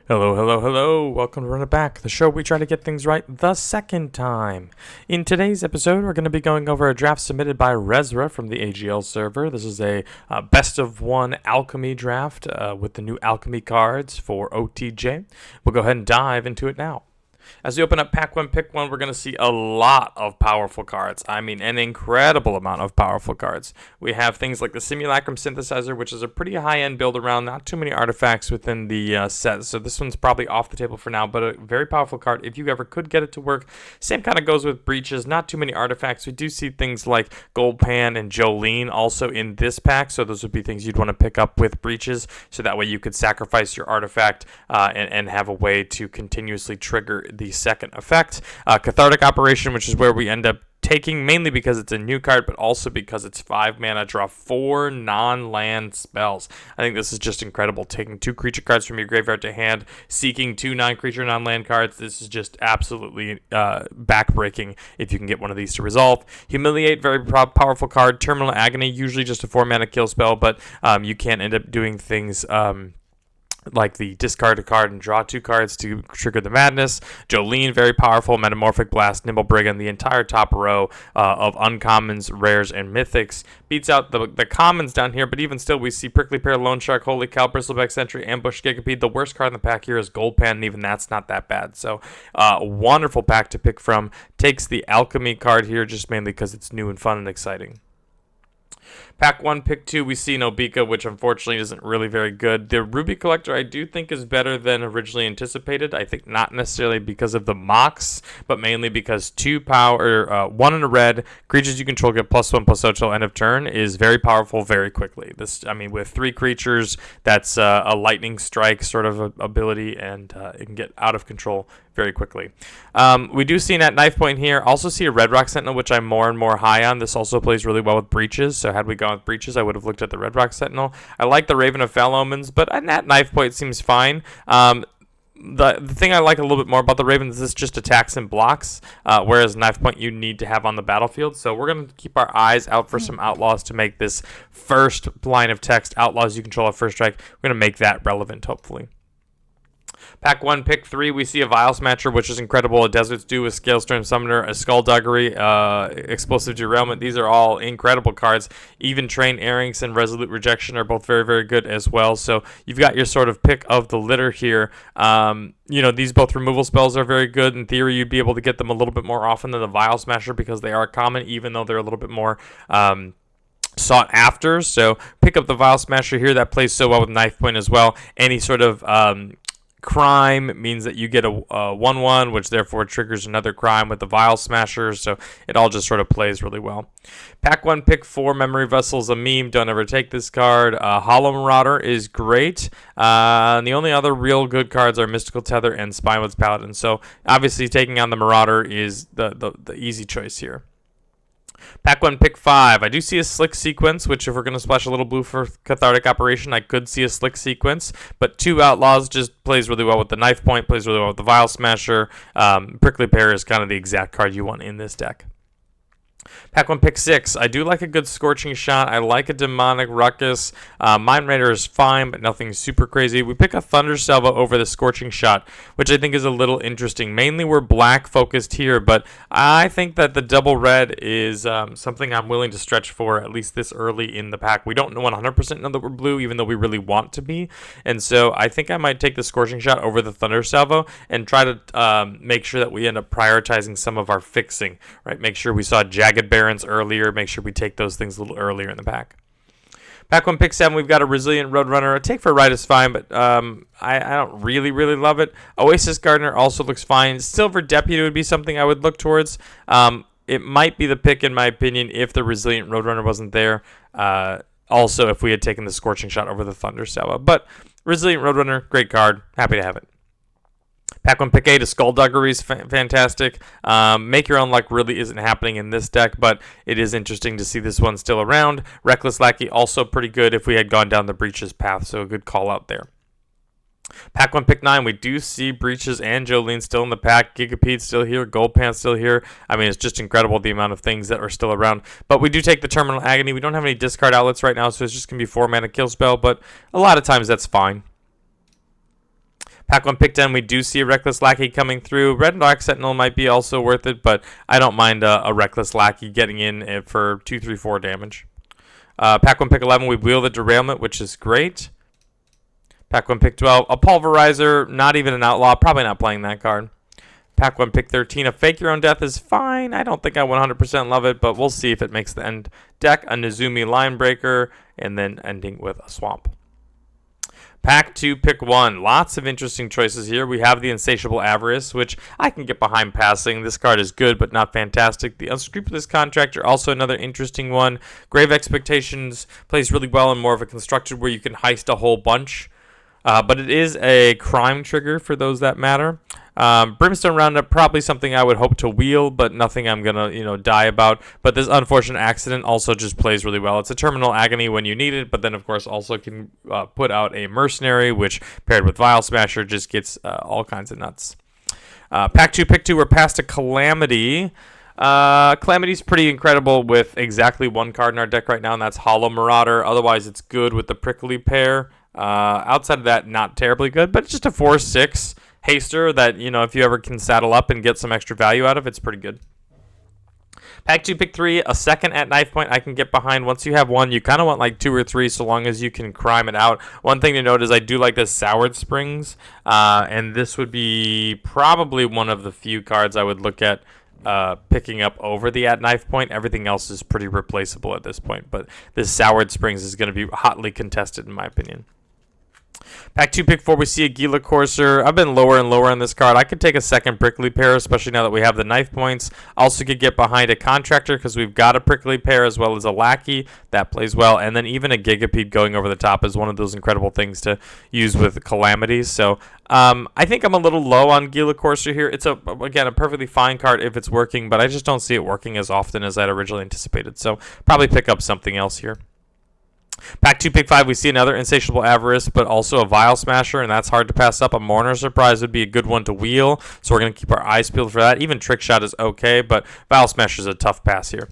Hello, hello, hello. Welcome to Run It Back, the show where we try to get things right the second time. In today's episode, we're going to be going over a draft submitted by Rezra from the AGL server. This is a best of one alchemy draft with the new alchemy cards for OTJ. We'll go ahead and dive into it now. As we open up Pack 1, Pick 1, we're going to see a lot of powerful cards. I mean, an incredible amount of powerful cards. We have things like the Simulacrum Synthesizer, which is a pretty high-end build around, not too many artifacts within the set. So this one's probably off the table for now, but a very powerful card if you ever could get it to work. Same kind of goes with Breaches, not too many artifacts. We do see things like Gold Pan and Jolene also in this pack, so those would be things you'd want to pick up with Breaches, so that way you could sacrifice your artifact and have a way to continuously trigger the second effect. Cathartic Operation, which is where we end up taking, mainly because it's a new card, but also because it's 5 mana, draw 4 non-land spells. I think this is just incredible. Taking 2 creature cards from your graveyard to hand, seeking 2 non-creature non-land cards. This is just absolutely backbreaking if you can get one of these to resolve. Humiliate, very powerful card. Terminal Agony, usually just a 4 mana kill spell, but you can end up doing things like the discard a card and draw 2 cards to trigger the madness. Jolene, very powerful. Metamorphic Blast, Nimble Brigand, the entire top row of uncommons, rares, and mythics. Beats out the commons down here, but even still, we see Prickly Pear, Loan Shark, Holy Cow, Bristleback Sentry, Ambush Gigapede. The worst card in the pack here is Gold Pan, and even that's not that bad. So, wonderful pack to pick from. Takes the Alchemy card here, just mainly because it's new and fun and exciting. Pack 1, Pick 2, we see Nobika, which unfortunately isn't really very good. The Ruby Collector I do think is better than originally anticipated. I think not necessarily because of the mocks, but mainly because 2 power, 1 in a red, creatures you control get +1/+0 till end of turn is very powerful very quickly. With 3 creatures, that's a lightning strike sort of ability, and it can get out of control very quickly. We do see at knife point here, also see a Red Rock Sentinel, which I'm more and more high on. This also plays really well with Breaches, so had we gone with Breaches, I would have looked at the Red Rock Sentinel. I like the Raven of Foul Omens, but at knife point seems fine. The thing I like a little bit more about the Raven is this just attacks and blocks, whereas knife point you need to have on the battlefield. So we're going to keep our eyes out for some outlaws to make this first line of text, outlaws you control at first strike. We're going to make that relevant, hopefully. Pack 1, Pick 3, we see a Vial Smasher, which is incredible. A Desert Stew, a Scalestorm Summoner, a Skullduggery, Explosive Derailment. These are all incredible cards. Even Train Airings and Resolute Rejection are both very, very good as well. So you've got your sort of pick of the litter here. These both removal spells are very good. In theory, you'd be able to get them a little bit more often than the Vial Smasher because they are common, even though they're a little bit more sought after. So pick up the Vial Smasher here. That plays so well with knife point as well. Any sort of crime means that you get a 1/1, which therefore triggers another crime with the Vial Smasher, so it all just sort of plays really well. Pack 1, Pick 4, Memory Vessel's a meme. Don't ever take this card. Hollow Marauder is great. And the only other real good cards are Mystical Tether and Spinewood's Paladin, so obviously taking on the Marauder is the easy choice here. Pack 1, Pick 5. I do see a Slick Sequence, which if we're going to splash a little blue for Cathartic Operation, I could see a Slick Sequence. But 2 Outlaws just plays really well with the Knife Point, plays really well with the Vial Smasher. Prickly Pear is kind of the exact card you want in this deck. Pack 1, Pick 6. I do like a good Scorching Shot. I like a Demonic Ruckus. Mind Raider is fine, but nothing super crazy. We pick a Thunder Salvo over the Scorching Shot, which I think is a little interesting. Mainly we're black focused here, but I think that the double red is something I'm willing to stretch for, at least this early in the pack. We don't 100% know that we're blue, even though we really want to be. And so I think I might take the Scorching Shot over the Thunder Salvo and try to make sure that we end up prioritizing some of our fixing, right? Make sure we saw Jagged Barons earlier. Make sure we take those things a little earlier in the pack. Pack 1, Pick 7, we've got a Resilient Roadrunner. A take for a ride is fine, but I don't really love it. Oasis Gardener also looks fine. Silver Deputy would be something I would look towards. It might be the pick, in my opinion, if the Resilient Roadrunner wasn't there. Also, if we had taken the Scorching Shot over the Thunder Salvo. But Resilient Roadrunner, great card. Happy to have it. Pack 1, Pick 8, a Skullduggery is fantastic. Make Your Own Luck really isn't happening in this deck, but it is interesting to see this one still around. Reckless Lackey, also pretty good if we had gone down the Breaches path, so a good call out there. Pack 1, Pick 9, we do see Breaches and Jolene still in the pack. Gigapede still here. Gold Pan still here. I mean, it's just incredible the amount of things that are still around. But we do take the Terminal Agony. We don't have any discard outlets right now, so it's just going to be 4 mana kill spell, but a lot of times that's fine. Pack 1, pick 10, we do see a Reckless Lackey coming through. Red and Black Sentinel might be also worth it, but I don't mind a Reckless Lackey getting in for 2, 3, 4 damage. Pack 1, pick 11, we wheel the Derailment, which is great. Pack 1, pick 12, a Pulverizer, not even an Outlaw, probably not playing that card. Pack 1, pick 13, a Fake Your Own Death is fine. I don't think I 100% love it, but we'll see if it makes the end deck. A Nezumi Line Breaker, and then ending with a Swamp. Pack 2, pick 1. Lots of interesting choices here. We have the Insatiable Avarice, which I can get behind passing. This card is good, but not fantastic. The Unscrupulous Contractor, also another interesting one. Grave Expectations plays really well in more of a constructed where you can heist a whole bunch. But it is a crime trigger for those that matter. Brimstone Roundup, probably something I would hope to wheel, but nothing I'm going to, die about. But this Unfortunate Accident also just plays really well. It's a Terminal Agony when you need it, but then, of course, also can put out a Mercenary, which paired with Vial Smasher just gets all kinds of nuts. Pack 2, pick 2, we're past a Calamity. Calamity's pretty incredible with exactly one card in our deck right now, and that's Hollow Marauder. Otherwise, it's good with the Prickly Pear. Outside of that, not terribly good, but it's just a 4/6 haster that, if you ever can saddle up and get some extra value out of, it's pretty good. Pack 2, pick 3, a second at knife point I can get behind. Once you have one, you kind of want like 2 or 3 so long as you can crime it out. One thing to note is I do like this Soured Springs, and this would be probably one of the few cards I would look at picking up over the at knife point. Everything else is pretty replaceable at this point, but this Soured Springs is going to be hotly contested in my opinion. Pack 2, pick 4, we see a Gila Courser. I've been lower and lower on this card. I could take a second Prickly Pear, especially now that we have the knife points. Also could get behind a Contractor because we've got a Prickly Pear as well as a Lackey. That plays well. And then even a Gigapede going over the top is one of those incredible things to use with Calamities. So I think I'm a little low on Gila Courser here. It's, again, a perfectly fine card if it's working, but I just don't see it working as often as I'd originally anticipated. So probably pick up something else here. Pack 2, pick 5, we see another Insatiable Avarice, but also a Vial Smasher, and that's hard to pass up. A Mourner Surprise would be a good one to wheel, so we're going to keep our eyes peeled for that. Even Trick Shot is okay, but Vial Smasher is a tough pass here.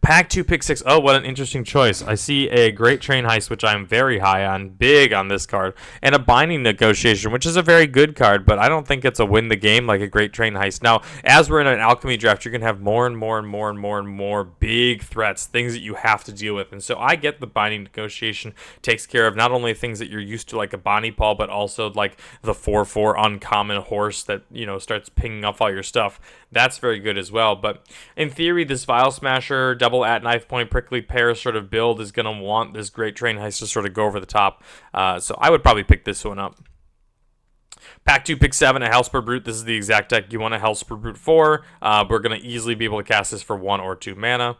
Pack 2, pick 6. Oh, what an interesting choice. I see a Great Train Heist, which I'm very high on, big on this card, and a Binding Negotiation, which is a very good card, but I don't think it's a win the game like a Great Train Heist. Now, as we're in an Alchemy draft, you're going to have more and more and more and more and more big threats, things that you have to deal with. And so I get the Binding Negotiation takes care of not only things that you're used to, like a Bonnie Paul, but also like the 4/4 uncommon horse that, starts pinging off all your stuff. That's very good as well. But in theory, this Vial Smasher, double at knife point, Prickly Pear sort of build is going to want this Great Train Heist to sort of go over the top. So I would probably pick this one up. Pack 2, pick 7, a Hellspur Brute. This is the exact deck you want a Hellspur Brute for. We're going to easily be able to cast this for 1 or 2 mana.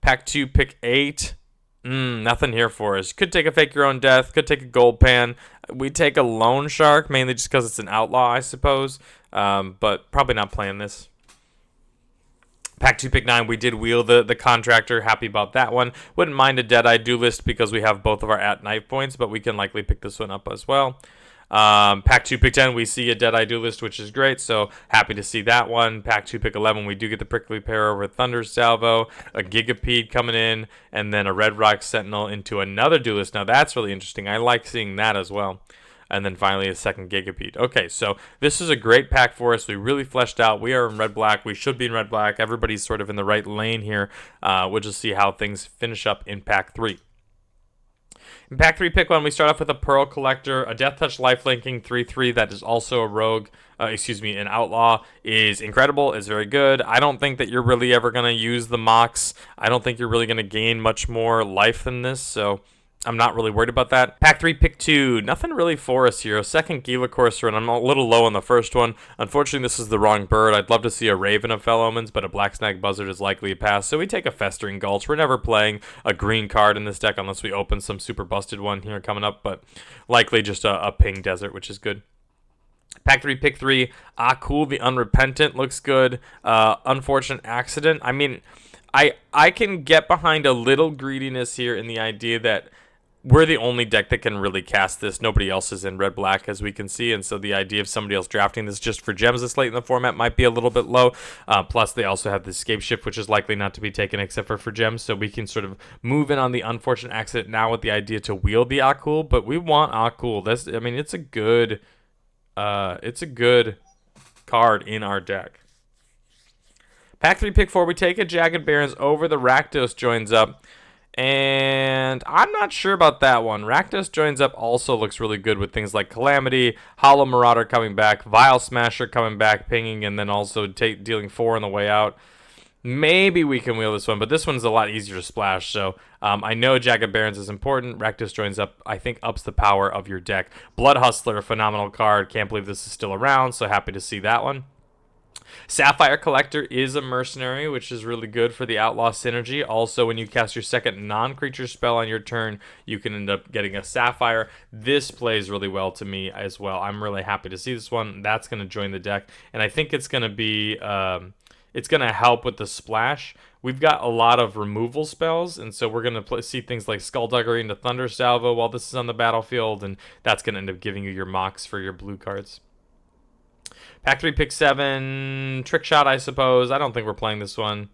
Pack 2, pick 8. Nothing here for us. Could take a Fake Your Own Death. Could take a Gold Pan. We take a Loan Shark, mainly just because it's an outlaw, I suppose. But probably not playing this. Pack 2, pick 9, we did wheel the Contractor. Happy about that one. Wouldn't mind a Deadeye Duelist because we have both of our at knife points, but we can likely pick this one up as well. Pack 2, pick 10, we see a Deadeye Duelist, which is great, so happy to see that one. Pack 2, pick 11, we do get the Prickly Pear over Thunder Salvo, a Gigapede coming in, and then a Red Rock Sentinel into another Duelist. Now that's really interesting. I like seeing that as well. And then finally a second Gigapede. Okay, so this is a great pack for us. We really fleshed out. We are in red-black. We should be in red-black. Everybody's sort of in the right lane here. We'll just see how things finish up in Pack 3. In Pack 3, pick 1, we start off with a Pearl Collector, a Death Touch lifelinking 3/3 that is also a rogue, an outlaw, is incredible, is very good. I don't think that you're really ever going to use the Mox. I don't think you're really going to gain much more life than this, so I'm not really worried about that. Pack 3, pick 2. Nothing really for us here. A second Gila Courser, and I'm a little low on the first one. Unfortunately, this is the wrong bird. I'd love to see a Raven of Fell Omens, but a Black Snag Buzzard is likely a pass. So we take a Festering Gulch. We're never playing a green card in this deck unless we open some super busted one here coming up, but likely just a Ping Desert, which is good. Pack 3, pick 3. Cool, the Unrepentant looks good. Unfortunate Accident. I mean, I can get behind a little greediness here in the idea that we're the only deck that can really cast this. Nobody else is in red-black, as we can see, and so the idea of somebody else drafting this just for gems this late in the format might be a little bit low. Plus, they also have the Escape Shift, which is likely not to be taken except for gems, so we can sort of move in on the unfortunate accident now with the idea to wield the Akul, but we want Akul. It's a good card in our deck. Pack 3, pick 4, we take a Jagged Barons over the Rakdos joins up. And I'm not sure about that one. Rakdos joins up also looks really good with things like Calamity, Hollow Marauder coming back, Vile Smasher coming back, pinging, and then also dealing 4 on the way out. Maybe we can wheel this one, but this one's a lot easier to splash. So I know Jagged Barons is important. Rakdos joins up, I think, ups the power of your deck. Blood Hustler, phenomenal card. Can't believe this is still around, so happy to see that one. Sapphire Collector is a mercenary, which is really good for the Outlaw synergy. Also, when you cast your second non-creature spell on your turn, you can end up getting a Sapphire. This plays really well to me as well. I'm really happy to see this one. That's going to join the deck, and I think it's going to be it's going to help with the splash. We've got a lot of removal spells, and so we're going to see things like Skullduggery into Thunder Salvo while this is on the battlefield, and that's going to end up giving you your mocks for your blue cards. Pack 3, pick 7, Trick Shot, I suppose. I don't think we're playing this one.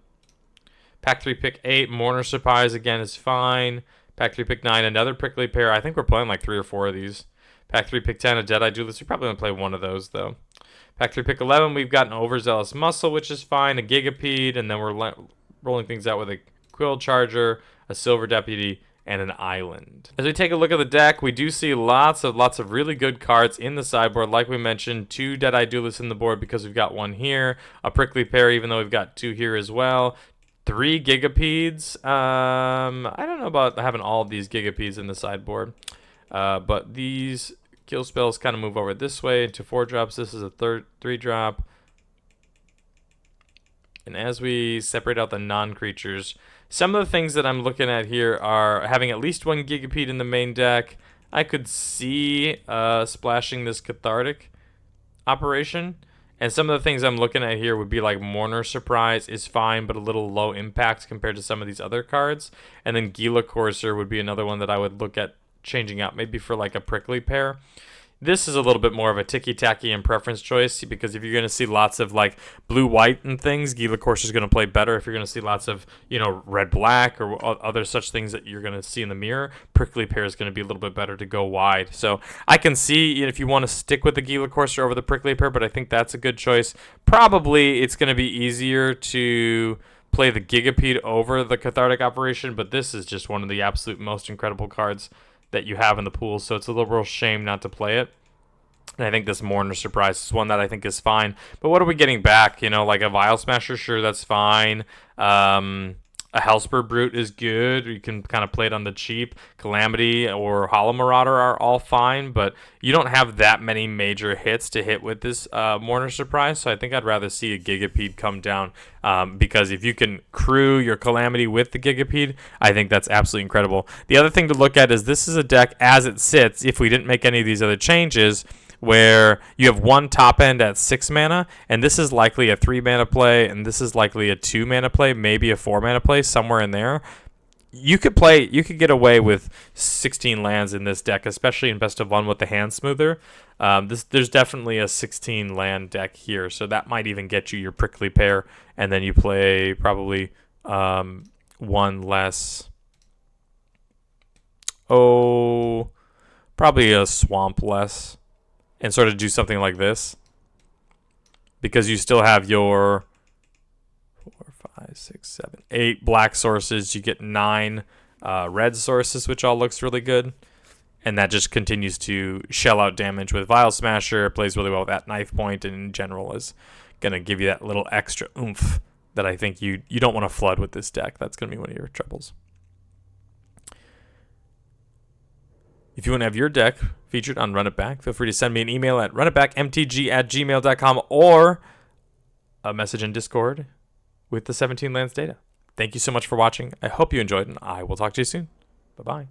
Pack 3, pick 8, Mourner Surprise, again, is fine. Pack 3, pick 9, another Prickly Pear. I think we're playing like 3 or 4 of these. Pack 3, pick 10, a Deadeye Duelist. We're probably going to play one of those, though. Pack 3, pick 11, we've got an Overzealous Muscle, which is fine, a Gigapede, and then we're rolling things out with a Quill Charger, a Silver Deputy, and an Island. As we take a look at the deck, we do see lots of really good cards in the sideboard. Like we mentioned, 2 Deadeye Duelists in the board because we've got 1 here, a Prickly Pear even though we've got 2 here as well, 3 Gigapedes. I don't know about having all of these Gigapedes in the sideboard, but these kill spells kind of move over this way to 4 drops. This is a 3 drop. And as we separate out the non-creatures, some of the things that I'm looking at here are having at least 1 Gigapede in the main deck. I could see splashing this Cathartic operation. And some of the things I'm looking at here would be like Mourner Surprise is fine, but a little low impact compared to some of these other cards. And then Gila Courser would be another one that I would look at changing out, maybe for like a Prickly Pear. This is a little bit more of a ticky-tacky and preference choice, because if you're going to see lots of like blue-white and things, Gila Courser is going to play better. If you're going to see lots of, red-black or other such things that you're going to see in the mirror, Prickly Pear is going to be a little bit better to go wide. So I can see if you want to stick with the Gila Courser over the Prickly Pear, but I think that's a good choice. Probably it's going to be easier to play the Gigapede over the Cathartic operation, but this is just one of the absolute most incredible cards that you have in the pool, so it's a little real shame not to play it. And I think this Mourner Surprise is one that I think is fine. But what are we getting back? Like a Vile Smasher, sure, that's fine. A Hellspur Brute is good. You can kind of play it on the cheap. Calamity or Hollow Marauder are all fine, but you don't have that many major hits to hit with this Mourner Surprise, so I think I'd rather see a Gigapede come down, because if you can crew your Calamity with the Gigapede, I think that's absolutely incredible. The other thing to look at is this is a deck as it sits, if we didn't make any of these other changes, where you have 1 top end at 6 mana, and this is likely a 3 mana play, and this is likely a 2 mana play, maybe a 4 mana play, somewhere in there. You could get away with 16 lands in this deck, especially in Best of 1 with the Hand Smoother. There's definitely a 16 land deck here, so that might even get you your Prickly Pear, and then you play probably 1 less. Probably a Swamp less. And sort of do something like this, because you still have your 4, 5, 6, 7, 8 black sources. You get 9 red sources, which all looks really good. And that just continues to shell out damage with Vile Smasher. It plays really well with that Knife Point, and in general is going to give you that little extra oomph that I think you don't want to flood with this deck. That's going to be one of your troubles. If you want to have your deck featured on Run It Back, feel free to send me an email at runitbackmtg@gmail.com or a message in Discord with the 17 Lands data. Thank you so much for watching. I hope you enjoyed, and I will talk to you soon. Bye-bye.